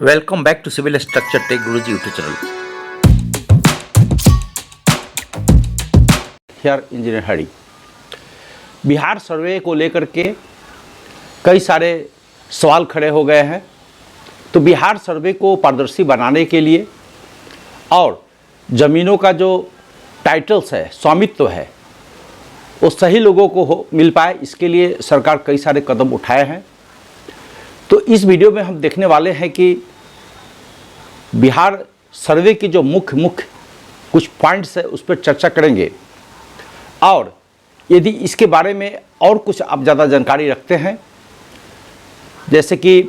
Welcome back to Civil Structure Tech Guruji YouTube channel. here engineer Hari. Bihar survey को लेकर के कई सारे सवाल खड़े हो गए हैं। तो बिहार सर्वे को पारदर्शी बनाने के लिए और ज़मीनों का जो टाइटल्स है, स्वामित्व है, वो सही लोगों को मिल पाए, इसके लिए सरकार कई सारे कदम उठाए हैं। तो इस वीडियो में हम देखने वाले हैं कि बिहार सर्वे की जो मुख्य कुछ पॉइंट्स है उस पर चर्चा करेंगे, और यदि इसके बारे में और कुछ आप ज़्यादा जानकारी रखते हैं, जैसे कि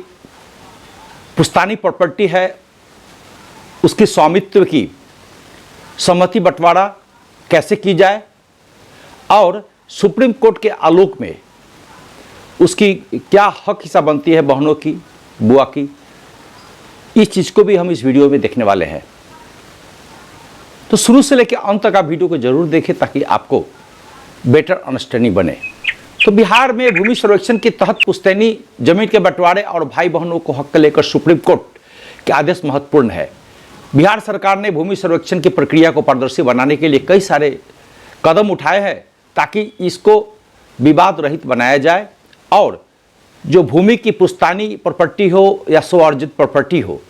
पुश्तैनी प्रॉपर्टी है, उसकी स्वामित्व की सहमति बंटवारा कैसे की जाए, और सुप्रीम कोर्ट के आलोक में उसकी क्या हक हिस्सा बनती है, बहनों की, बुआ की, इस चीज़ को भी हम इस वीडियो में देखने वाले हैं। तो शुरू से लेकर अंत तक आप वीडियो को जरूर देखें ताकि आपको बेटर अंडरस्टैंडिंग बने। तो बिहार में भूमि सर्वेक्षण के तहत पुश्तैनी जमीन के बंटवारे और भाई बहनों को हक लेकर सुप्रीम कोर्ट के आदेश महत्वपूर्ण है। बिहार सरकार ने भूमि सर्वेक्षण की प्रक्रिया को पारदर्शी बनाने के लिए कई सारे कदम उठाए हैं ताकि इसको विवाद रहित बनाया जाए, और जो भूमि की पुश्तैनी प्रॉपर्टी हो या स्वआर्जित प्रॉपर्टी हो,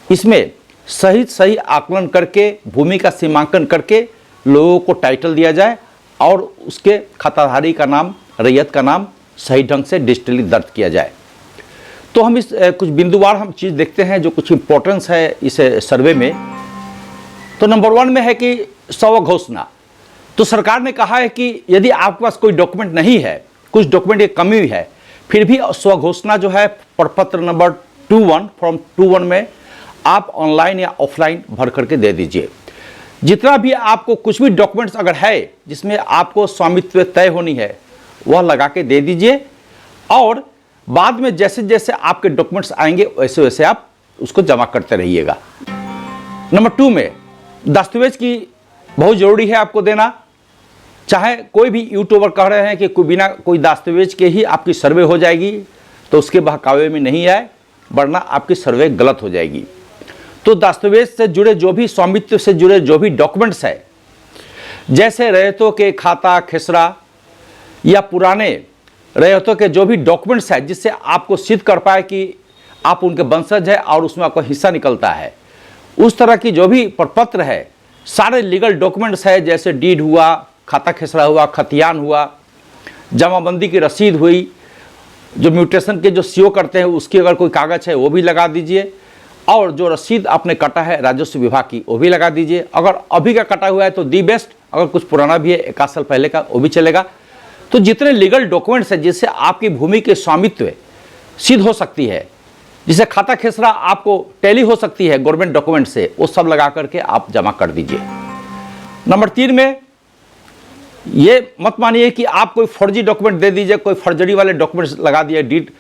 इसमें सही आकलन करके भूमि का सीमांकन करके लोगों को टाइटल दिया जाए और उसके खाताधारी का नाम, रैयत का नाम सही ढंग से डिजिटली दर्ज किया जाए। तो हम इस कुछ बिंदुवार हम चीज़ देखते हैं जो कुछ इम्पोर्टेंस है इस सर्वे में। तो नंबर 1 में है कि स्वघोषणा। तो सरकार ने कहा है कि यदि आपके पास कोई डॉक्यूमेंट नहीं है, कुछ डॉक्यूमेंट की कमी है, फिर भी स्वघोषणा जो है प्रपत्र नंबर 21 फॉर्म 21 में आप ऑनलाइन या ऑफलाइन भर करके दे दीजिए। जितना भी आपको कुछ भी डॉक्यूमेंट्स अगर है जिसमें आपको स्वामित्व तय होनी है, वह लगा के दे दीजिए, और बाद में जैसे जैसे आपके डॉक्यूमेंट्स आएंगे वैसे वैसे आप उसको जमा करते रहिएगा। नंबर 2 में दस्तावेज की बहुत ज़रूरी है आपको देना। चाहे कोई भी यूट्यूबर कह रहे हैं कि कोई बिना कोई दस्तावेज के ही आपकी सर्वे हो जाएगी, तो उसके बहकावे में नहीं आए, वरना आपकी सर्वे गलत हो जाएगी। तो दस्तावेज से जुड़े जो भी, स्वामित्व से जुड़े जो भी डॉक्यूमेंट्स है, जैसे रैयतों के खाता खेसरा या पुराने रैयतों के जो भी डॉक्यूमेंट्स है जिससे आपको सिद्ध कर पाए कि आप उनके वंशज है और उसमें आपका हिस्सा निकलता है, उस तरह की जो भी प्रपत्र है, सारे लीगल डॉक्यूमेंट्स है, जैसे डीड हुआ, खाता खेसरा हुआ, खतियान हुआ, जमाबंदी की रसीद हुई, जो म्यूटेशन के जो सीओ करते हैं उसकी अगर कोई कागज़ है वो भी लगा दीजिए, और जो रसीद आपने कटा है राजस्व विभाग की वो भी लगा दीजिए। अगर अभी का कटा हुआ है तो दी बेस्ट, अगर कुछ पुराना भी है 1 आध साल पहले का, वो भी चलेगा। तो जितने लीगल डॉक्यूमेंट्स हैं जिससे आपकी भूमि के स्वामित्व सिद्ध हो सकती है, जिससे खाता खेसरा आपको टैली हो सकती है गवर्नमेंट डॉक्यूमेंट से, वो सब लगा करके आप जमा कर दीजिए। नंबर 3 में ये मत मानिए कि आप कोई फर्जी डॉक्यूमेंट दे दीजिए, कोई फर्जरी वाले डॉक्यूमेंट्स लगा दिए, डीड,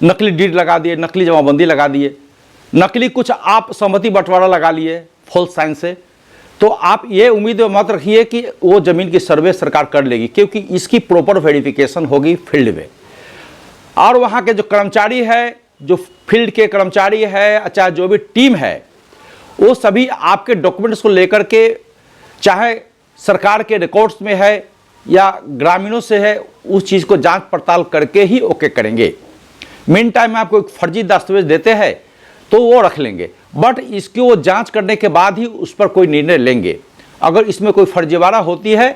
नकली डीड लगा दिए, नकली जमाबंदी लगा दिए, नकली कुछ आप सहमति बंटवारा लगा लिए फॉल्स साइन से, तो आप ये उम्मीद मत रखिए कि वो ज़मीन की सर्वे सरकार कर लेगी, क्योंकि इसकी प्रॉपर वेरिफिकेशन होगी फील्ड में। और वहाँ के जो कर्मचारी है, जो फील्ड के कर्मचारी है, चाहे जो भी टीम है, वो सभी आपके डॉक्यूमेंट्स को लेकर के, चाहे सरकार के रिकॉर्ड्स में है या ग्रामीणों से है, उस चीज़ को जांच पड़ताल करके ही ओके करेंगे। मेन टाइम में आपको एक फर्जी दस्तावेज देते हैं तो वो रख लेंगे, बट इसकी वो जांच करने के बाद ही उस पर कोई निर्णय लेंगे। अगर इसमें कोई फर्जीवाड़ा होती है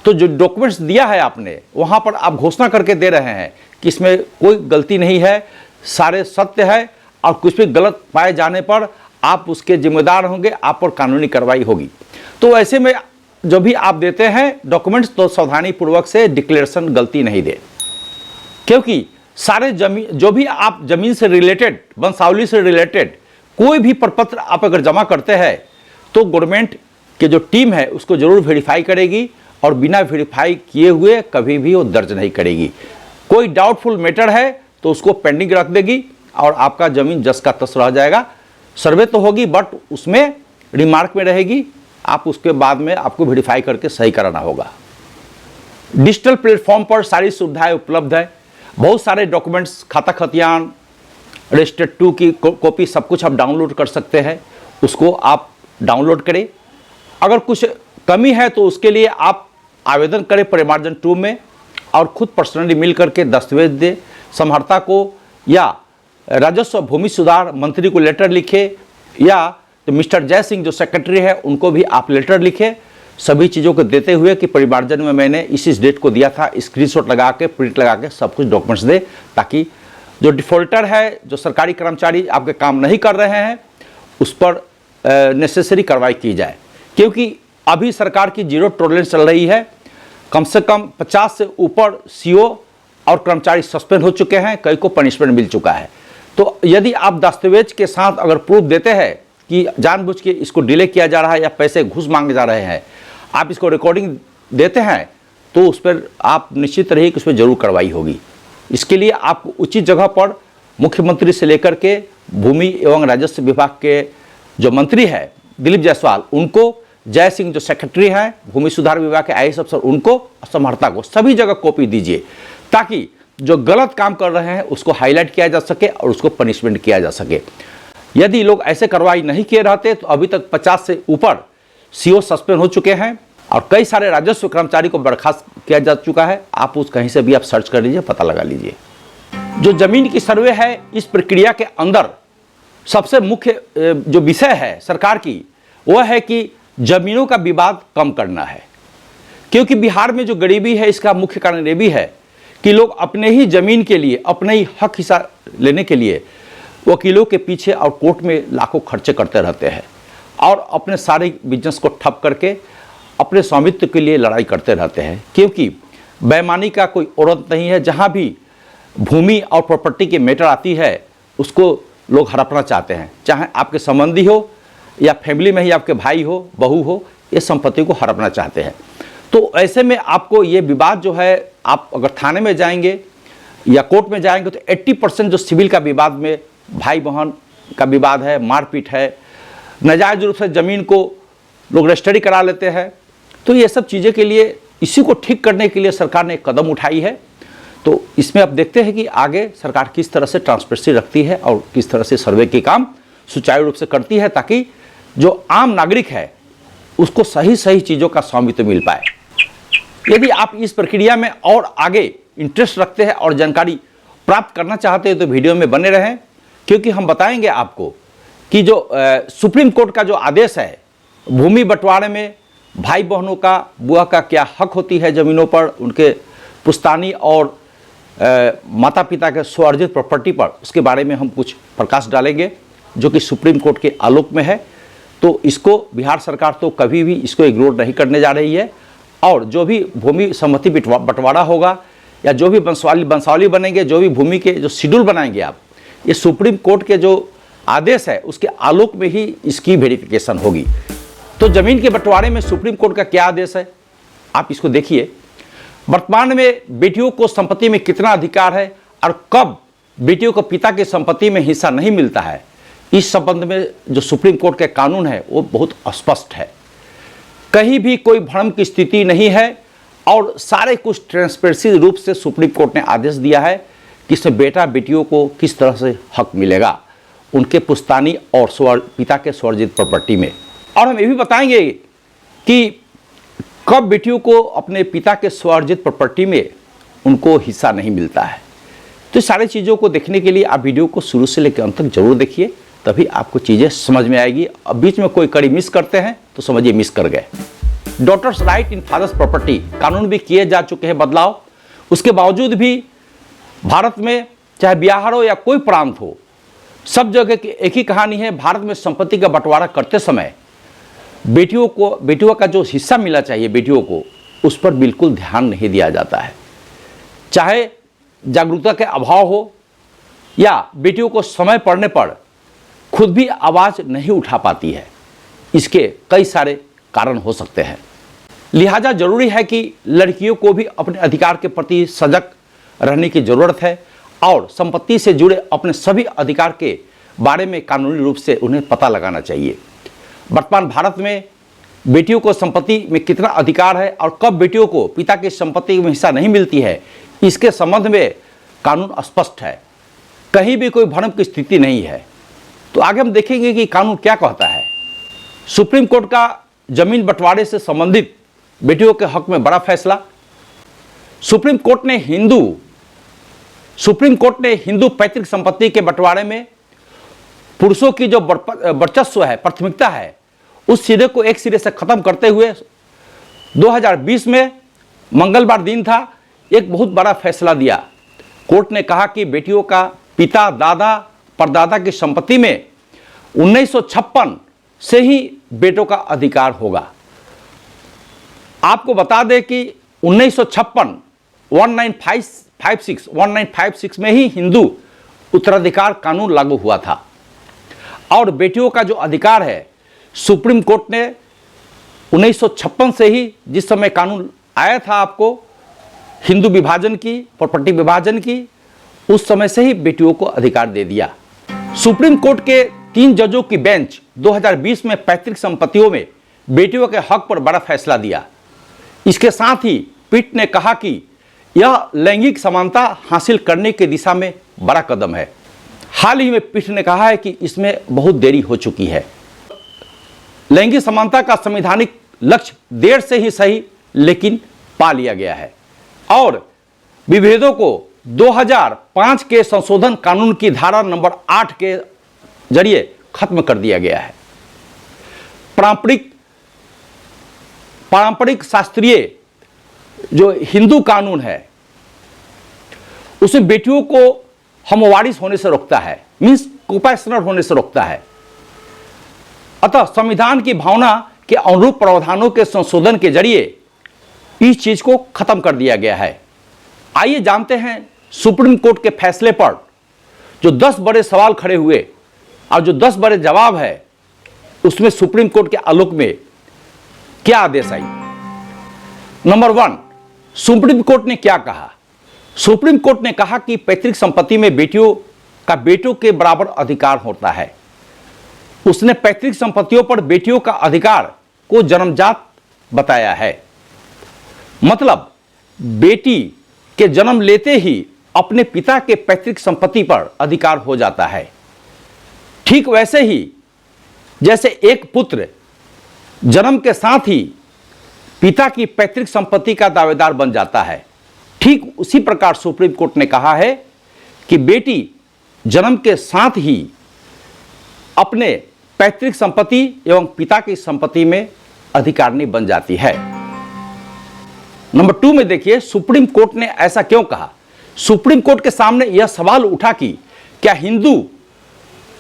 तो जो डॉक्यूमेंट्स दिया है आपने, वहाँ पर आप घोषणा करके दे रहे हैं कि इसमें कोई गलती नहीं है, सारे सत्य है, और कुछ भी गलत पाए जाने पर आप उसके जिम्मेदार होंगे, आप पर कानूनी कार्रवाई होगी। तो ऐसे में जो भी आप देते हैं डॉक्यूमेंट्स, तो सावधानी पूर्वक से डिक्लेरेशन गलती नहीं दे, क्योंकि सारे जमीन, जो भी आप जमीन से रिलेटेड, वंशावली से रिलेटेड कोई भी प्रपत्र आप अगर जमा करते हैं तो गवर्नमेंट के जो टीम है उसको जरूर वेरीफाई करेगी, और बिना वेरीफाई किए हुए कभी भी वो दर्ज नहीं करेगी। कोई डाउटफुल मैटर है तो उसको पेंडिंग रख देगी और आपका ज़मीन जस का तस रह जाएगा। सर्वे तो होगी बट उसमें रिमार्क में रहेगी, आप उसके बाद में आपको वेरीफाई करके सही कराना होगा। डिजिटल प्लेटफॉर्म पर सारी सुविधाएं उपलब्ध है, बहुत सारे डॉक्यूमेंट्स, खाता खतियान, रजिस्टर्ड 2 की कॉपी सब कुछ आप डाउनलोड कर सकते हैं, उसको आप डाउनलोड करें। अगर कुछ कमी है तो उसके लिए आप आवेदन करें परिमार्जन 2 में और खुद पर्सनली मिल करके दस्तावेज दें समहर्ता को, या राजस्व भूमि सुधार मंत्री को लेटर लिखे, या तो मिस्टर जय सिंह जो सेक्रेटरी है उनको भी आप लेटर लिखें, सभी चीज़ों को देते हुए कि परिमार्जन में मैंने इस डेट को दिया था, स्क्रीनशॉट लगा के प्रिंट लगा के सब कुछ डॉक्यूमेंट्स दे, ताकि जो डिफ़ॉल्टर है, जो सरकारी कर्मचारी आपके काम नहीं कर रहे हैं, उस पर नेसेसरी कार्रवाई की जाए। क्योंकि अभी सरकार की जीरो टॉलरेंस चल रही है, कम से कम 50 से ऊपर सीओ और कर्मचारी सस्पेंड हो चुके हैं, कई को पनिशमेंट मिल चुका है। तो यदि आप दस्तावेज के साथ अगर प्रूफ देते हैं कि जानबूझ के इसको डिले किया जा रहा है या पैसे घूस मांगे जा रहे हैं, आप इसको रिकॉर्डिंग देते हैं, तो उस पर आप निश्चित रहिए कि उस पर जरूर कार्रवाई होगी। इसके लिए आपको उचित जगह पर मुख्यमंत्री से लेकर के भूमि एवं राजस्व विभाग के जो मंत्री है दिलीप जायसवाल, उनको, जय सिंह जो सेक्रेटरी हैं भूमि सुधार विभाग के IAS अफसर, उनको, समहर्ता को, सभी जगह कॉपी दीजिए, ताकि जो गलत काम कर रहे हैं उसको हाईलाइट किया जा सके और उसको पनिशमेंट किया जा सके। यदि लोग ऐसे कार्रवाई नहीं किए रहते तो अभी तक 50 से ऊपर सीओ सस्पेंड हो चुके हैं और कई सारे राजस्व कर्मचारी को बर्खास्त किया जा चुका है। आप उस कहीं से भी आप सर्च कर लीजिए, पता लगा लीजिए। जो जमीन की सर्वे है, इस प्रक्रिया के अंदर सबसे मुख्य जो विषय है सरकार की, वह है कि जमीनों का विवाद कम करना है। क्योंकि बिहार में जो गरीबी है, इसका मुख्य कारण ये भी है कि लोग अपने ही जमीन के लिए, अपने ही हक हिस्सा लेने के लिए वकीलों के पीछे और कोर्ट में लाखों खर्चे करते रहते हैं और अपने सारे बिजनेस को ठप करके अपने स्वामित्व के लिए लड़ाई करते रहते हैं। क्योंकि बेईमानी का कोई औरत नहीं है, जहाँ भी भूमि और प्रॉपर्टी की मैटर आती है उसको लोग हड़पना चाहते हैं, चाहे आपके संबंधी हो या फैमिली में ही आपके भाई हो, बहू हो, ये संपत्ति को हड़पना चाहते हैं। तो ऐसे में आपको ये विवाद जो है, आप अगर थाने में जाएंगे या कोर्ट में जाएंगे तो 80% जो सिविल का विवाद में भाई बहन का विवाद है, मारपीट है, नाजायज रूप से ज़मीन को लोग रजिस्ट्री करा लेते हैं। तो ये सब चीज़ें के लिए, इसी को ठीक करने के लिए सरकार ने एक कदम उठाई है। तो इसमें आप देखते हैं कि आगे सरकार किस तरह से ट्रांसपेरेंसी रखती है और किस तरह से सर्वे के काम सुचारू रूप से करती है, ताकि जो आम नागरिक है उसको सही सही चीज़ों का स्वामित्व मिल पाए। यदि आप इस प्रक्रिया में और आगे इंटरेस्ट रखते हैं और जानकारी प्राप्त करना चाहते हैं तो वीडियो में बने रहें, क्योंकि हम बताएंगे आपको कि जो सुप्रीम कोर्ट का जो आदेश है, भूमि बंटवारे में भाई बहनों का, बुआ का क्या हक होती है ज़मीनों पर, उनके पुश्तैनी और माता पिता के स्वार्जित प्रॉपर्टी पर, उसके बारे में हम कुछ प्रकाश डालेंगे जो कि सुप्रीम कोर्ट के आलोक में है। तो इसको बिहार सरकार तो कभी भी इसको इग्नोर नहीं करने जा रही है। और जो भी भूमि सम्मति बंटवारा होगा या जो भी वंशावली बनेंगे, जो भी भूमि के जो शेड्यूल बनाएंगे आप, ये सुप्रीम कोर्ट के जो आदेश है उसके आलोक में ही इसकी वेरिफिकेशन होगी। तो ज़मीन के बंटवारे में सुप्रीम कोर्ट का क्या आदेश है, आप इसको देखिए। वर्तमान में बेटियों को संपत्ति में कितना अधिकार है और कब बेटियों को पिता की संपत्ति में हिस्सा नहीं मिलता है, इस संबंध में जो सुप्रीम कोर्ट के कानून है वो बहुत स्पष्ट है। कहीं भी कोई भ्रम की स्थिति नहीं है और सारे कुछ ट्रांसपेरेंसी रूप से सुप्रीम कोर्ट ने आदेश दिया है कि इसमें बेटा बेटियों को किस तरह से हक मिलेगा उनके पुश्तैनी और पिता के स्वार्जित प्रॉपर्टी में। और हम ये भी बताएंगे कि कब बेटियों को अपने पिता के स्वार्जित प्रॉपर्टी में उनको हिस्सा नहीं मिलता है। तो सारी चीज़ों को देखने के लिए आप वीडियो को शुरू से लेकर अंत तक जरूर देखिए, तभी आपको चीज़ें समझ में आएगी। अब बीच में कोई कड़ी मिस करते हैं तो समझिए मिस कर गए। डॉटर्स राइट इन फादर्स प्रॉपर्टी कानून भी किए जा चुके हैं बदलाव, उसके बावजूद भी भारत में चाहे बिहार हो या कोई प्रांत हो, सब जगह की एक ही कहानी है। भारत में संपत्ति का बंटवारा करते समय बेटियों का जो हिस्सा मिलना चाहिए बेटियों को, उस पर बिल्कुल ध्यान नहीं दिया जाता है। चाहे जागरूकता के अभाव हो या बेटियों को समय पड़ने पर खुद भी आवाज़ नहीं उठा पाती है, इसके कई सारे कारण हो सकते हैं। लिहाजा जरूरी है कि लड़कियों को भी अपने अधिकार के प्रति सजग रहने की ज़रूरत है और संपत्ति से जुड़े अपने सभी अधिकार के बारे में कानूनी रूप से उन्हें पता लगाना चाहिए। वर्तमान भारत में बेटियों को संपत्ति में कितना अधिकार है और कब बेटियों को पिता की संपत्ति में हिस्सा नहीं मिलती है, इसके संबंध में कानून स्पष्ट है। कहीं भी कोई भ्रम की स्थिति नहीं है। तो आगे हम देखेंगे कि कानून क्या कहता है। सुप्रीम कोर्ट का जमीन बंटवारे से संबंधित बेटियों के हक में बड़ा फैसला। सुप्रीम कोर्ट ने हिंदू पैतृक संपत्ति के बंटवारे में पुरुषों की जो वर्चस्व है, प्राथमिकता है, उस सिरे को एक सिरे से खत्म करते हुए 2020 में मंगलवार दिन था, एक बहुत बड़ा फैसला दिया। कोर्ट ने कहा कि बेटियों का पिता, दादा, परदादा की संपत्ति में 1956 से ही बेटों का अधिकार होगा। आपको बता दें कि 1956 में ही हिंदू उत्तराधिकार कानून लागू हुआ था और बेटियों का जो अधिकार है, सुप्रीम कोर्ट ने 1956 से ही, जिस समय कानून आया था आपको हिंदू विभाजन की, प्रॉपर्टी विभाजन की, उस समय से ही बेटियों को अधिकार दे दिया। सुप्रीम कोर्ट के 3 जजों की बेंच 2020 में पैतृक संपत्तियों में बेटियों के हक पर बड़ा फैसला दिया। इसके साथ ही पीठ ने कहा कि यह लैंगिक समानता हासिल करने की दिशा में बड़ा कदम है। हाल ही में पीठ ने कहा है कि इसमें बहुत देरी हो चुकी है। लैंगिक समानता का संवैधानिक लक्ष्य देर से ही सही लेकिन पा लिया गया है और विभेदों को 2005 के संशोधन कानून की धारा नंबर 8 के जरिए खत्म कर दिया गया है। पारंपरिक शास्त्रीय जो हिंदू कानून है उसमें बेटियों को हमवारिस होने से रोकता है, मीन्स कोपैशनर होने से रोकता है। अतः संविधान की भावना के अनुरूप प्रावधानों के संशोधन के जरिए इस चीज को खत्म कर दिया गया है। आइए जानते हैं सुप्रीम कोर्ट के फैसले पर जो 10 बड़े सवाल खड़े हुए और जो 10 बड़े जवाब है, उसमें सुप्रीम कोर्ट के आलोक में क्या आदेश आई। नंबर 1, सुप्रीम कोर्ट ने क्या कहा। सुप्रीम कोर्ट ने कहा कि पैतृक संपत्ति में बेटियों का बेटों के बराबर अधिकार होता है। उसने पैतृक संपत्तियों पर बेटियों का अधिकार को जन्मजात बताया है, मतलब बेटी के जन्म लेते ही अपने पिता के पैतृक संपत्ति पर अधिकार हो जाता है। ठीक वैसे ही जैसे एक पुत्र जन्म के साथ ही पिता की पैतृक संपत्ति का दावेदार बन जाता है, ठीक उसी प्रकार सुप्रीम कोर्ट ने कहा है कि बेटी जन्म के साथ ही अपने पैतृक संपत्ति एवं पिता की संपत्ति में अधिकारिणी बन जाती है। नंबर 2 में देखिए सुप्रीम कोर्ट ने ऐसा क्यों कहा। सुप्रीम कोर्ट के सामने यह सवाल उठा कि क्या हिंदू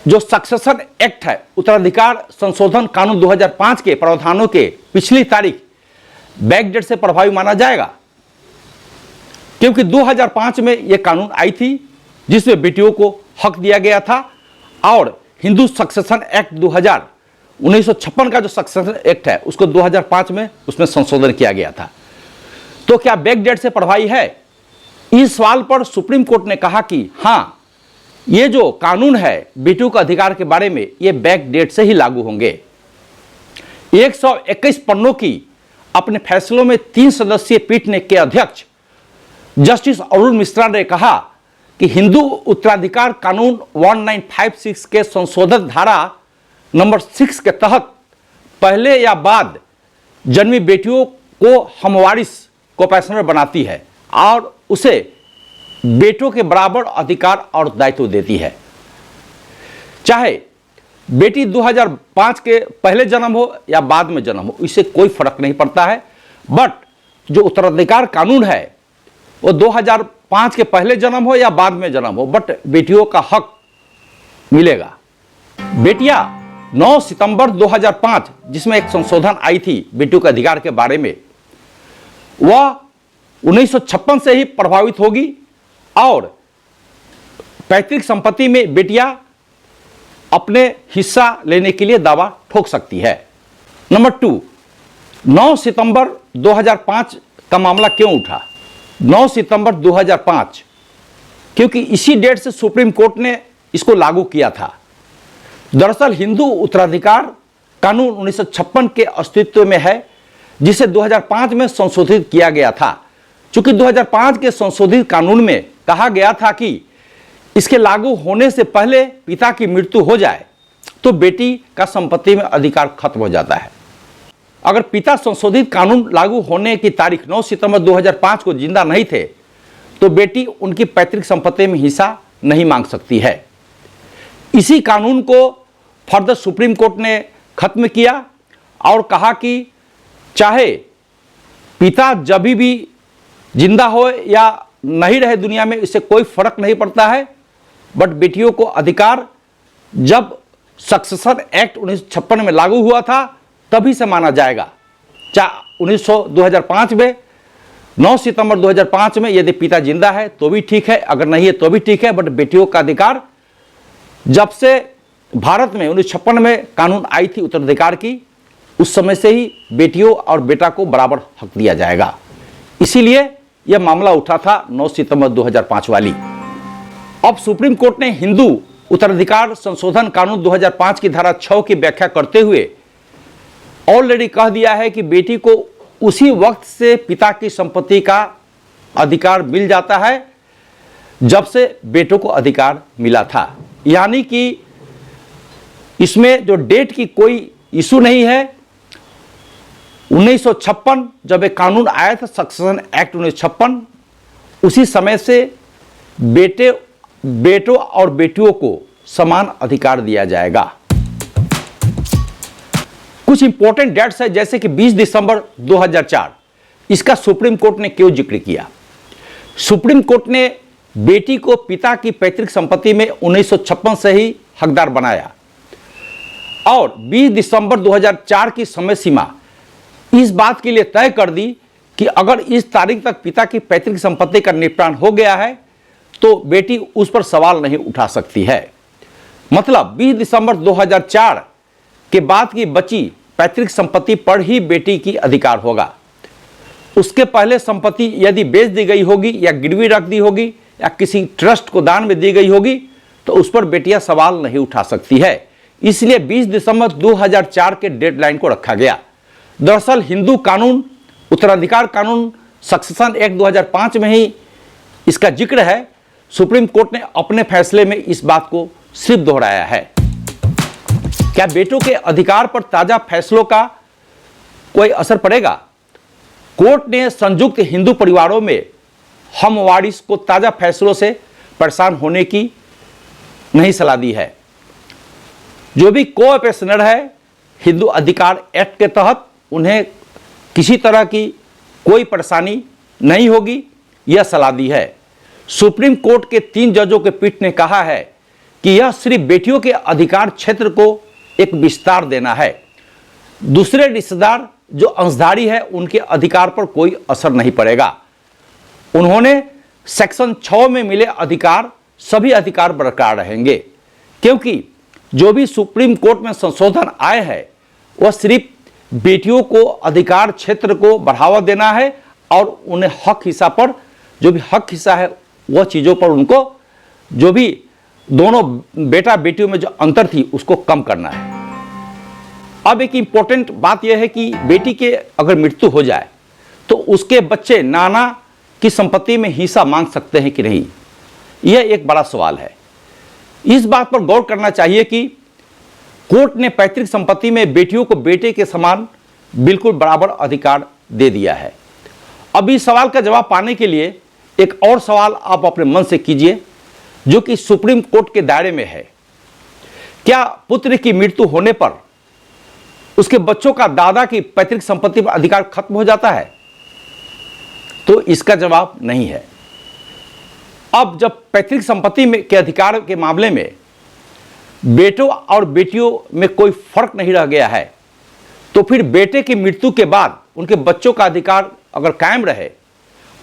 जो सक्सेशन एक्ट है, उत्तराधिकार संशोधन कानून 2005 के प्रावधानों के पिछली तारीख बैकडेट से प्रभावी माना जाएगा, क्योंकि 2005 में यह कानून आई थी जिसमें बेटियों को हक दिया गया था और हिंदू सक्सेशन एक्ट 1956 का जो सक्सेशन एक्ट है उसको 2005 में उसमें संशोधन किया गया था। तो क्या बैकडेट से प्रभावी है? इस सवाल पर सुप्रीम कोर्ट ने कहा कि हां, ये जो कानून है बेटियों के अधिकार के बारे में, ये बैकडेट से ही लागू होंगे। 121 पन्नों की अपने फैसलों में 3 सदस्यीय पीठ ने के अध्यक्ष जस्टिस अरुण मिश्रा ने कहा कि हिंदू उत्तराधिकार कानून 1956 के संशोधित धारा नंबर 6 के तहत पहले या बाद जन्मी बेटियों को हमवारिस कोपैशनर बनाती है और उसे बेटों के बराबर अधिकार और दायित्व देती है। चाहे बेटी 2005 के पहले जन्म हो या बाद में जन्म हो, इससे कोई फर्क नहीं पड़ता है। बट जो उत्तराधिकार कानून है वो 2005 के पहले जन्म हो या बाद में जन्म हो, बट बेटियों का हक मिलेगा। बेटियां 9 सितंबर 2005 जिसमें एक संशोधन आई थी बेटियों के अधिकार के बारे में, वह 1956 से ही प्रभावित होगी और पैतृक संपत्ति में बेटियां अपने हिस्सा लेने के लिए दावा ठोक सकती है। नंबर 2, 9 सितंबर 2005 का मामला क्यों उठा? 9 सितंबर 2005 क्योंकि इसी डेट से सुप्रीम कोर्ट ने इसको लागू किया था। दरअसल हिंदू उत्तराधिकार कानून 1956 के अस्तित्व में है जिसे 2005 में संशोधित किया गया था। चूंकि 2005 के संशोधित कानून में कहा गया था कि इसके लागू होने से पहले पिता की मृत्यु हो जाए तो बेटी का संपत्ति में अधिकार खत्म हो जाता है। अगर पिता संशोधित कानून लागू होने की तारीख 9 सितंबर 2005 को जिंदा नहीं थे तो बेटी उनकी पैतृक संपत्ति में हिस्सा नहीं मांग सकती है। इसी कानून को फर्दर सुप्रीम कोर्ट ने खत्म किया और कहा कि चाहे पिता जब भी जिंदा हो या नहीं रहे दुनिया में, इससे कोई फर्क नहीं पड़ता है, बट बेटियों को अधिकार जब सक्सेशन एक्ट 1956 में लागू हुआ था तभी से माना जाएगा। चाहे 2005 में 9 सितंबर 2005 में यदि पिता जिंदा है तो भी ठीक है, अगर नहीं है तो भी ठीक है, बट बेटियों का अधिकार जब से भारत में 1956 में कानून आई थी उत्तराधिकार की, उस समय से ही बेटियों और बेटा को बराबर हक दिया जाएगा। इसीलिए यह मामला उठा था 9 सितंबर 2005 वाली। अब सुप्रीम कोर्ट ने हिंदू उत्तराधिकार संशोधन कानून 2005 की धारा 6 की व्याख्या करते हुए ऑलरेडी कह दिया है कि बेटी को उसी वक्त से पिता की संपत्ति का अधिकार मिल जाता है जब से बेटों को अधिकार मिला था। यानी कि इसमें जो डेट की कोई इशू नहीं है। 1956 जब एक कानून आया था सक्सेशन एक्ट 1956, उसी समय से बेटों और बेटियों को समान अधिकार दिया जाएगा। कुछ इंपॉर्टेंट डेट्स है जैसे कि 20 दिसंबर 2004, इसका सुप्रीम कोर्ट ने क्यों जिक्र किया? सुप्रीम कोर्ट ने बेटी को पिता की पैतृक संपत्ति में 1956 से ही हकदार बनाया और 20 दिसंबर 2004 की समय सीमा इस बात के लिए तय कर दी कि अगर इस तारीख तक पिता की पैतृक संपत्ति का निपटान हो गया है तो बेटी उस पर सवाल नहीं उठा सकती है। मतलब 20 दिसंबर 2004 के बाद की बची पैतृक संपत्ति पर ही बेटी की अधिकार होगा। उसके पहले संपत्ति यदि बेच दी गई होगी या गिरवी रख दी होगी या किसी ट्रस्ट को दान में दी गई होगी तो उस पर बेटियां सवाल नहीं उठा सकती है। इसलिए 20 दिसंबर 2004 के डेडलाइन को रखा गया। दरअसल हिंदू कानून उत्तराधिकार कानून सक्सेशन एक्ट 2005 में ही इसका जिक्र है। सुप्रीम कोर्ट ने अपने फैसले में इस बात को सिर्फ दोहराया है। क्या बेटों के अधिकार पर ताजा फैसलों का कोई असर पड़ेगा? कोर्ट ने संयुक्त हिंदू परिवारों में हमवारिस को ताजा फैसलों से परेशान होने की नहीं सलाह दी है। जो भी को-पेंशनर है हिंदू अधिकार एक्ट के तहत उन्हें किसी तरह की कोई परेशानी नहीं होगी, यह सलाह दी है। सुप्रीम कोर्ट के 3 जजों के पीठ ने कहा है कि यह सिर्फ बेटियों के अधिकार क्षेत्र को एक विस्तार देना है। दूसरे रिश्तेदार जो अंशधारी है उनके अधिकार पर कोई असर नहीं पड़ेगा। उन्होंने सेक्शन 6 में मिले अधिकार सभी अधिकार बरकरार रहेंगे, क्योंकि जो भी सुप्रीम कोर्ट में संशोधन आए हैं वह सिर्फ बेटियों को अधिकार क्षेत्र को बढ़ावा देना है और उन्हें हक हिस्सा पर जो भी हक हिस्सा है वह चीज़ों पर उनको जो भी दोनों बेटा बेटियों में जो अंतर थी उसको कम करना है। अब एक इम्पोर्टेंट बात यह है कि बेटी के अगर मृत्यु हो जाए तो उसके बच्चे नाना की संपत्ति में हिस्सा मांग सकते हैं कि नहीं, यह एक बड़ा सवाल है। इस बात पर गौर करना चाहिए कि कोर्ट ने पैतृक संपत्ति में बेटियों को बेटे के समान बिल्कुल बराबर अधिकार दे दिया है। अब इस सवाल का जवाब पाने के लिए एक और सवाल आप अपने मन से कीजिए जो कि सुप्रीम कोर्ट के दायरे में है। क्या पुत्र की मृत्यु होने पर उसके बच्चों का दादा की पैतृक संपत्ति पर अधिकार खत्म हो जाता है? तो इसका जवाब नहीं है। अब जब पैतृक संपत्ति में के अधिकार के मामले में बेटों और बेटियों में कोई फर्क नहीं रह गया है तो फिर बेटे की मृत्यु के बाद उनके बच्चों का अधिकार अगर कायम रहे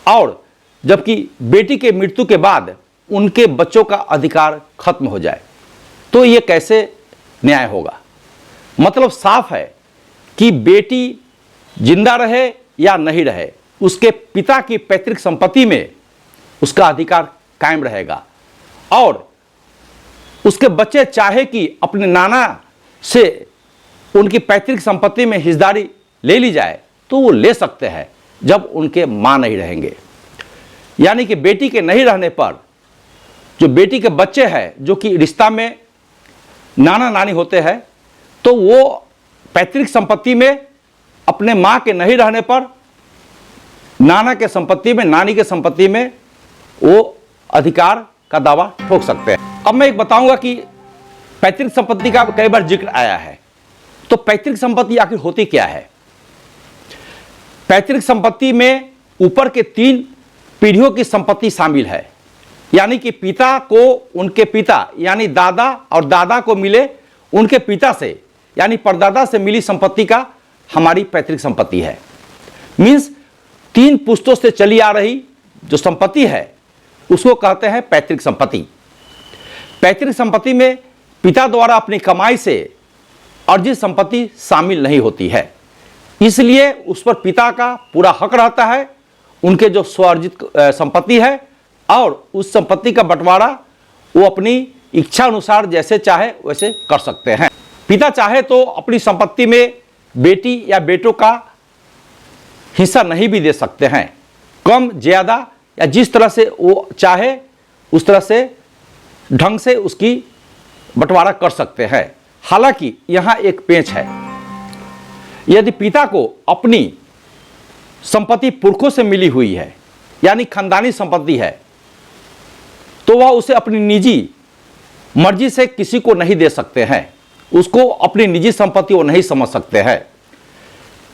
और जबकि बेटी के मृत्यु के बाद उनके बच्चों का अधिकार खत्म हो जाए तो ये कैसे न्याय होगा? मतलब साफ है कि बेटी जिंदा रहे या नहीं रहे उसके पिता की पैतृक संपत्ति में उसका अधिकार कायम रहेगा और उसके बच्चे चाहे कि अपने नाना से उनकी पैतृक संपत्ति में हिस्सेदारी ले ली जाए तो वो ले सकते हैं जब उनके मां नहीं रहेंगे। यानी कि बेटी के नहीं रहने पर जो बेटी के बच्चे हैं, जो कि रिश्ता में नाना नानी होते हैं, तो वो पैतृक संपत्ति में अपने माँ के नहीं रहने पर नाना के संपत्ति में, नानी के संपत्ति में वो अधिकार का दावा ठोक सकते हैं। अब मैं एक बताऊंगा कि पैतृक संपत्ति का कई बार जिक्र आया है, तो पैतृक संपत्ति आखिर होती क्या है? पैतृक संपत्ति में ऊपर के 3 पीढ़ियों की संपत्ति शामिल है, यानी कि पिता को उनके पिता यानी दादा और दादा को मिले उनके पिता से यानी परदादा से मिली संपत्ति का हमारी पैतृक संपत्ति है। मीन्स 3 पुश्तों से चली आ रही जो संपत्ति है उसको कहते हैं पैतृक संपत्ति। पैतृक संपत्ति में पिता द्वारा अपनी कमाई से अर्जित संपत्ति शामिल नहीं होती है, इसलिए उस पर पिता का पूरा हक रहता है, उनके जो स्वार्जित संपत्ति है, और उस संपत्ति का बंटवारा वो अपनी इच्छा अनुसार जैसे चाहे वैसे कर सकते हैं। पिता चाहे तो अपनी संपत्ति में बेटी या बेटों का हिस्सा नहीं भी दे सकते हैं, कम ज़्यादा या जिस तरह से वो चाहे उस तरह से ढंग से उसकी बंटवारा कर सकते हैं। हालांकि यहाँ एक पेंच है, यदि पिता को अपनी संपत्ति पुरखों से मिली हुई है यानी खानदानी संपत्ति है, तो वह उसे अपनी निजी मर्जी से किसी को नहीं दे सकते हैं, उसको अपनी निजी संपत्ति वो नहीं समझ सकते हैं।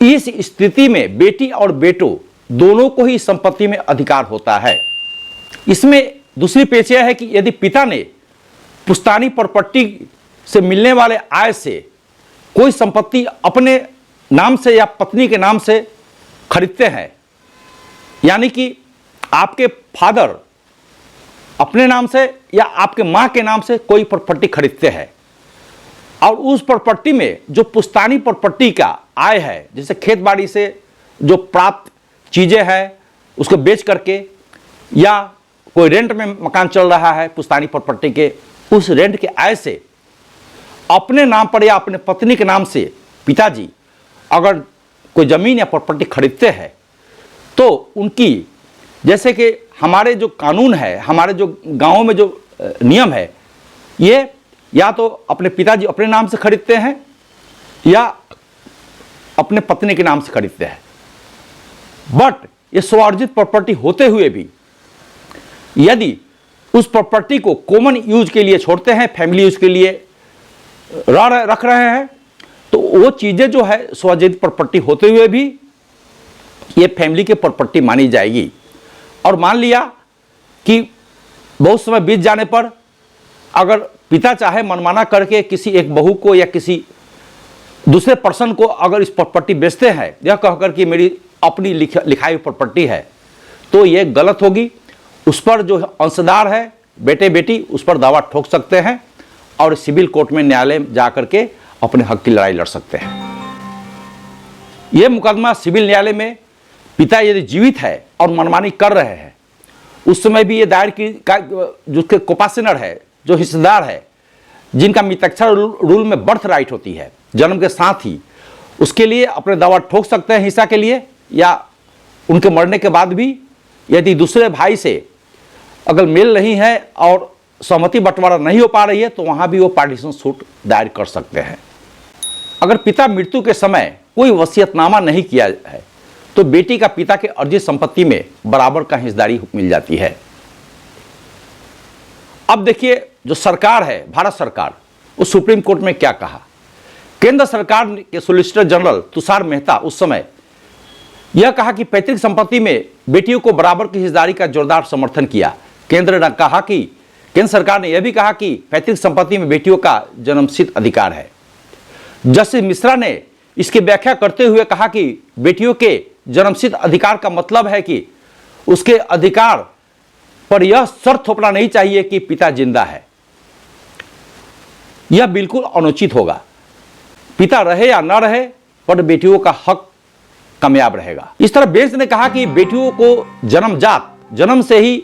इस स्थिति में बेटी और बेटों दोनों को ही संपत्ति में अधिकार होता है। इसमें दूसरी पेच यह है कि यदि पिता ने पुश्तैनी प्रॉपर्टी से मिलने वाले आय से कोई संपत्ति अपने नाम से या पत्नी के नाम से खरीदते हैं, यानी कि आपके फादर अपने नाम से या आपके माँ के नाम से कोई प्रॉपर्टी खरीदते हैं और उस प्रॉपर्टी में जो पुश्तैनी प्रॉपर्टी का आय है, जैसे खेत बाड़ी से जो प्राप्त चीज़ें हैं उसको बेच करके, या कोई रेंट में मकान चल रहा है पुश्तैनी प्रॉपर्टी के, उस रेंट के आय से अपने नाम पर या अपने पत्नी के नाम से पिताजी अगर कोई ज़मीन या प्रॉपर्टी खरीदते हैं तो उनकी, जैसे कि हमारे जो कानून है, हमारे जो गाँव में जो नियम है, ये या तो अपने पिताजी अपने नाम से खरीदते हैं या अपने पत्नी के नाम से खरीदते हैं। बट ये स्वार्जित प्रॉपर्टी होते हुए भी यदि उस प्रॉपर्टी को कॉमन यूज के लिए छोड़ते हैं, फैमिली यूज के लिए रख रहे हैं, तो वो चीज़ें जो है स्वार्जित प्रॉपर्टी होते हुए भी ये फैमिली की प्रॉपर्टी मानी जाएगी। और मान लिया कि बहुत समय बीत जाने पर अगर पिता चाहे मनमाना करके किसी एक बहू को या किसी दूसरे पर्सन को अगर इस प्रॉपर्टी बेचते हैं यह कहकर कि मेरी अपनी लिखाई प्रॉपर्टी है, तो ये गलत होगी। उस पर जो अंशदार है बेटे बेटी उस पर दावा ठोक सकते हैं और सिविल कोर्ट में न्यायालय जा करके अपने हक की लड़ाई लड़ सकते हैं। यह मुकदमा सिविल न्यायालय में पिता यदि जीवित है और मनमानी कर रहे हैं उस समय भी ये दायर की जो उसके कोपासनर है, जो हिस्सेदार है, जिनका मितक्षर रूल में बर्थ राइट होती है जन्म के साथ ही, उसके लिए अपने दावा ठोक सकते हैं हिस्सा के लिए, या उनके मरने के बाद भी यदि दूसरे भाई से अगर मेल नहीं है और सहमति बंटवारा नहीं हो पा रही है तो वहाँ भी वो पार्टीशन सूट दायर कर सकते हैं। अगर पिता मृत्यु के समय कोई वसीयतनामा नहीं किया है तो बेटी का पिता के अर्जित संपत्ति में बराबर का हिस्सेदारी मिल जाती है। अब देखिए जो सरकार है, भारत सरकार, उस सुप्रीम कोर्ट में क्या कहा। केंद्र सरकार के सॉलिसिटर जनरल तुषार मेहता उस समय यह कहा कि पैतृक संपत्ति में बेटियों को बराबर की हिस्सेदारी का जोरदार समर्थन किया। केंद्र सरकार ने यह भी कहा कि पैतृक संपत्ति में बेटियों का जन्मसिद्ध अधिकार है। जस्टिस मिश्रा ने इसकी व्याख्या करते हुए कहा कि बेटियों के जन्मसिद्ध अधिकार का मतलब है कि उसके अधिकार पर यह शर्त थोपना नहीं चाहिए कि पिता जिंदा है। यह बिल्कुल अनुचित होगा। पिता रहे या न रहे पर बेटियों का हक कामयाब रहेगा। इस तरह बेंच ने कहा कि बेटियों को जन्म से ही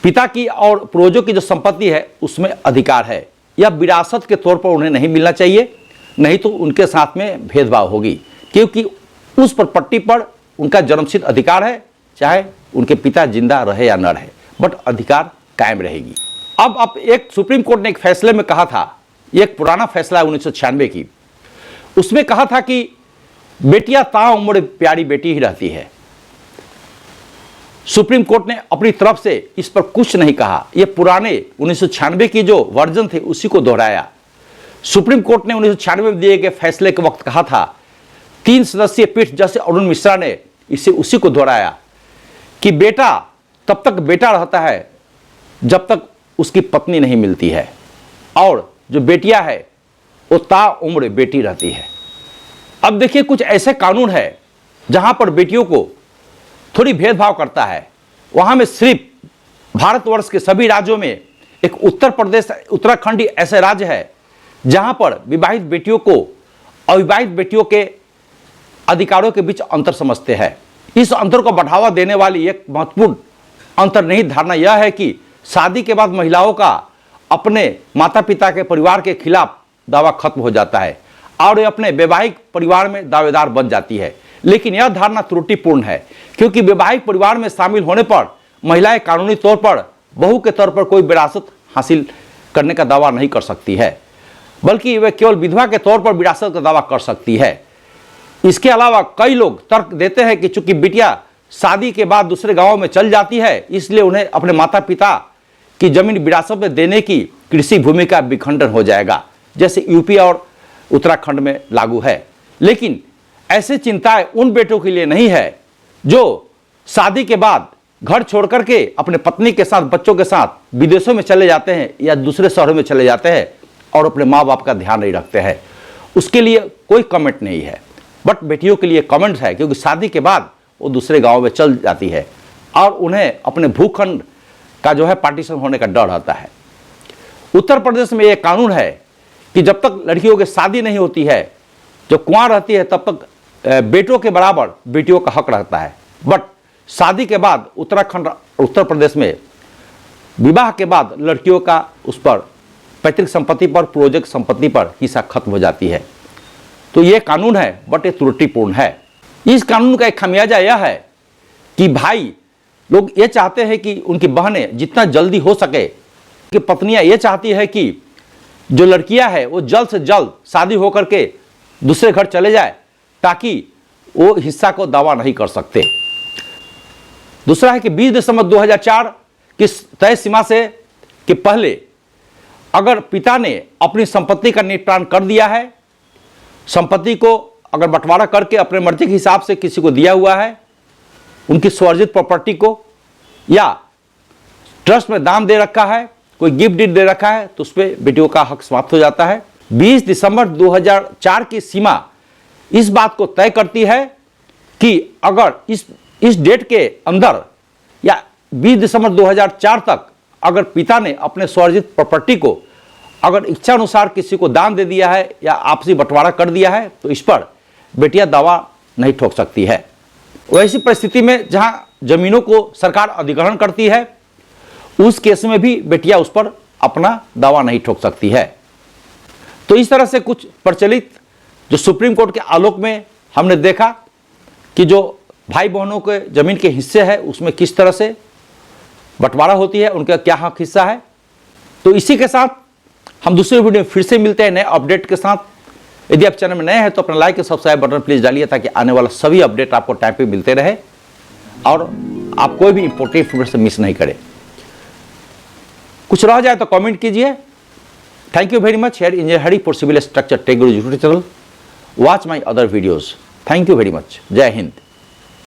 पिता की और पूर्वजों की जो संपत्ति है उसमें अधिकार है। यह विरासत के तौर पर उन्हें नहीं मिलना चाहिए, नहीं तो उनके साथ में भेदभाव होगी, क्योंकि उस प्रॉपर्टी पर उनका जन्मसिद्ध अधिकार है, चाहे उनके पिता जिंदा रहे या न रहे, बट अधिकार कायम रहेगी। अब एक सुप्रीम कोर्ट ने एक फैसले में कहा था, ये एक पुराना फैसला है 1996 की, उसमें कहा था कि बेटियां ताउम्र प्यारी बेटी ही रहती है। सुप्रीम कोर्ट ने अपनी तरफ से इस पर कुछ नहीं कहा, यह पुराने 1996 की जो वर्जन थे उसी को दोहराया। सुप्रीम कोर्ट ने 1996 में दिए गए फैसले के वक्त कहा था, 3 सदस्यीय पीठ जैसे अरुण मिश्रा ने इसे उसी को दोहराया कि बेटा तब तक बेटा रहता है जब तक उसकी पत्नी नहीं मिलती है, और जो बेटियां है वो ताउम्र बेटी रहती है। अब देखिए, कुछ ऐसे कानून है जहां पर बेटियों को थोड़ी भेदभाव करता है। वहां में सिर्फ भारतवर्ष के सभी राज्यों में एक उत्तर प्रदेश, उत्तराखंड ही ऐसे राज्य है जहां पर विवाहित बेटियों को अविवाहित बेटियों के अधिकारों के बीच अंतर समझते हैं। इस अंतर को बढ़ावा देने वाली एक महत्वपूर्ण अंतर्निहित धारणा यह है कि शादी के बाद महिलाओं का अपने माता पिता के परिवार के खिलाफ दावा खत्म हो जाता है और वे अपने वैवाहिक परिवार में दावेदार बन जाती है। लेकिन यह धारणा त्रुटिपूर्ण है, क्योंकि वैवाहिक परिवार में शामिल होने पर महिलाएं कानूनी तौर पर बहू के तौर पर कोई विरासत हासिल करने का दावा नहीं कर सकती है, बल्कि वे केवल विधवा के तौर पर विरासत का दावा कर सकती है। इसके अलावा कई लोग तर्क देते हैं कि चूंकि बिटिया शादी के बाद दूसरे गांवों में चल जाती है, इसलिए उन्हें अपने माता पिता की जमीन विरासत में देने की कृषि भूमि का विखंडन हो जाएगा, जैसे यूपी और उत्तराखंड में लागू है। लेकिन ऐसी चिंताएं उन बेटों के लिए नहीं है जो शादी के बाद घर छोड़ करके अपने पत्नी के साथ, बच्चों के साथ विदेशों में चले जाते हैं या दूसरे शहरों में चले जाते हैं और अपने माँ बाप का ध्यान नहीं रखते हैं। उसके लिए कोई कमेंट नहीं है, बट बेटियों के लिए कमेंट है, क्योंकि शादी के बाद वो दूसरे गांव में चल जाती है और उन्हें अपने भूखंड का जो है पार्टीशन होने का डर रहता है। उत्तर प्रदेश में यह कानून है कि जब तक लड़कियों की शादी नहीं होती है, जो कुंवार रहती है, तब तक बेटों के बराबर बेटियों का हक रहता है। बट शादी के बाद उत्तराखंड, उत्तर प्रदेश में विवाह के बाद लड़कियों का उस पर पैतृक संपत्ति पर, पूर्वजक संपत्ति पर हिस्सा खत्म हो जाती है। तो ये कानून है, बट ये त्रुटिपूर्ण है। इस कानून का एक खामियाजा यह है कि भाई लोग ये चाहते हैं कि उनकी बहनें जितना जल्दी हो सके, कि पत्नियां ये चाहती है कि जो लड़कियां हैं वो जल्द से जल्द शादी होकर के दूसरे घर चले जाए, ताकि वो हिस्सा को दावा नहीं कर सकते। दूसरा है कि 20 दिसंबर 2004 की तय सीमा से के पहले अगर पिता ने अपनी संपत्ति का निपटान कर दिया है, संपत्ति को अगर बंटवारा करके अपने मर्जी के हिसाब से किसी को दिया हुआ है, उनकी स्वार्जित प्रॉपर्टी को, या ट्रस्ट में दान दे रखा है, कोई गिफ्ट डीड दे रखा है, तो उस पर बेटियों का हक समाप्त हो जाता है। 20 दिसंबर 2004 की सीमा इस बात को तय करती है कि अगर इस डेट के अंदर या 20 दिसंबर 2004 तक अगर पिता ने अपने स्वार्जित प्रॉपर्टी को अगर इच्छा अनुसार किसी को दान दे दिया है या आपसी बंटवारा कर दिया है, तो इस पर बेटियां दावा नहीं ठोक सकती है। वैसी परिस्थिति में जहां जमीनों को सरकार अधिग्रहण करती है, उस केस में भी बेटियां उस पर अपना दावा नहीं ठोक सकती है। तो इस तरह से कुछ प्रचलित जो सुप्रीम कोर्ट के आलोक में हमने देखा कि जो भाई बहनों के जमीन के हिस्से है उसमें किस तरह से बंटवारा होती है, उनका क्या हक हिस्सा है। तो इसी के साथ हम दूसरे वीडियो में फिर से मिलते हैं नए अपडेट के साथ। यदि आप चैनल में नए हैं तो अपना लाइक और सब्सक्राइब बटन प्लीज डालिए, ताकि आने वाला सभी अपडेट आपको टाइम पे मिलते रहे और आप कोई भी इंपॉर्टेंट इन्फॉर्मेशन मिस नहीं करें। कुछ रह जाए तो कमेंट कीजिए। Thank you very much. Here engineer Hari for civil structure tech Guru YouTube channel. Watch my other videos. Thank you very much. Jai Hind.